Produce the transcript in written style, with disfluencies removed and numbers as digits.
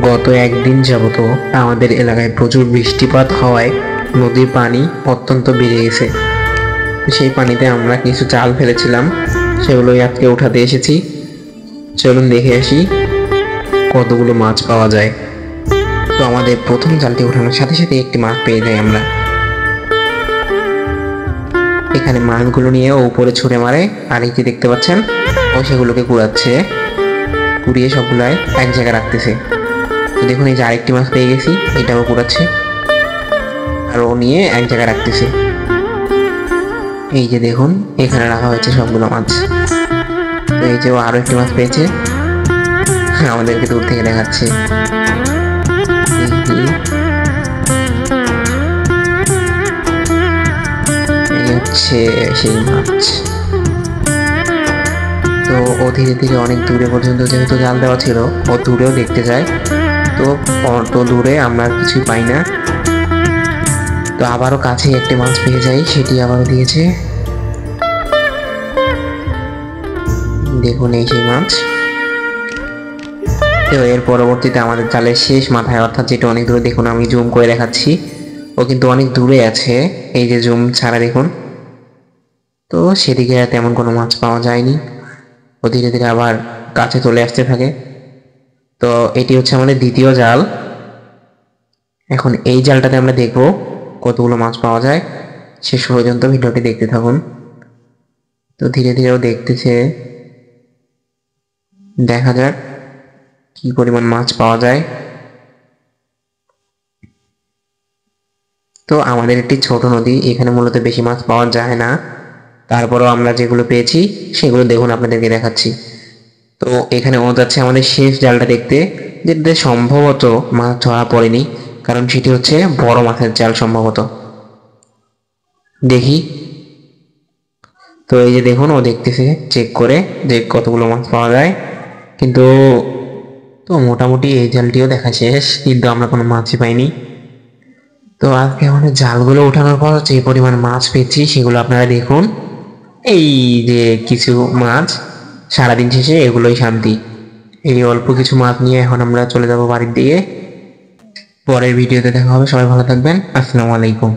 গত একদিন যাবত আমাদের এলাকায় প্রচুর বৃষ্টিপাত হওয়ায় নদীর পানি অত্যন্ত বেড়ে গেছে। সেই পানিতে আমরা কিছু জাল ফেলেছিলাম, সেগুলোই আজকে উঠাতে এসেছি। চলুন দেখে আসি কতগুলো মাছ পাওয়া যায়। তো আমাদের প্রথম জালটি উঠানোর সাথে সাথে একটি মাছ পেয়ে যাই আমরা। এখানে মাছগুলো নিয়ে ও উপরে ছুঁড়ে মারে, আর এই যে দেখতে পাচ্ছেন ও সেগুলোকে কুড়াচ্ছে, কুড়িয়ে সবগুলাই এক জায়গায় রাখতেছে। তো দেখুন এই যে আরেকটি মাছ পেয়ে গেছি, এটাও কুড়াচ্ছে আর ও নিয়ে এক জায়গায় রাখতেছে। এই যে দেখুন এখানে রাখা হয়েছে সবগুলো মাছ। তো এই যে ও আরো একটি মাছ পেয়েছে, আমাদেরকে দূর থেকে দেখাচ্ছে। এই হচ্ছে সেই মাছ। তো ও ধীরে ধীরে অনেক দূরে পর্যন্ত যেহেতু জাল দেওয়া ছিল, ও দূরেও দেখতে যায়। তো অত দূরে আমরা কিছুই পাই না। তো আবারও কাছে একটি মাছ পেয়ে যাই, সেটি আবারও দিয়েছে। দেখুন এই সেই মাছ। তো এর পরবর্তীতে আমাদের জালের শেষ মাথায়, অর্থাৎ যেটা অনেক দূরে, দেখুন আমি জুম করে দেখাচ্ছি, ও কিন্তু অনেক দূরে আছে। এই যে জুম ছাড়া দেখুন, তো সেদিকে তেমন কোনো মাছ পাওয়া যায়নি। ও ধীরে ধীরে আবার কাছে চলে আসতে থাকে। তো এটি হচ্ছে আমাদের দ্বিতীয় জাল। এখন এই জালটাতে আমরা দেখব কতগুলো মাছ পাওয়া যায়। শেষ পর্যন্ত ভিডিওটি দেখতে থাকুন। তো ধীরে ধীরে ও দেখতেছে, দেখা যাক কি পরিমাণ মাছ পাওয়া যায়। তো আমাদের একটি ছোট নদী, এখানে মূলত বেশি মাছ পাওয়া যায় না। তারপরেও আমরা যেগুলো পেয়েছি সেগুলো দেখুন আপনাদেরকে দেখাচ্ছি। তো এখানে ও যাচ্ছে আমাদের শেষ জালটা দেখতে, যেটাতে সম্ভবত মাছ ধরা পড়েনি, কারণ সেটি হচ্ছে বড় মাছের জাল সম্ভবত। দেখি। তো এই যে দেখুন ও দেখতেছে চেক করে যে কতগুলো মাছ পাওয়া যায়, কিন্তু তো মোটামুটি এই জালটিও দেখা শেষ, কিন্তু আমরা কোনো মাছই পাইনি। তো আজকে আমাদের জালগুলো ওঠানোর পর যে পরিমাণ মাছ পেয়েছি সেগুলো আপনারা দেখুন। এই যে কিছু মাছ, সারাদিন শেষে এগুলোই শান্তি। এই অল্প কিছু মাছ নিয়ে এখন আমরা চলে যাব বাড়ির দিকে। পরের ভিডিওতে দেখা হবে, সবাই ভালো থাকবেন। আসসালামু আলাইকুম।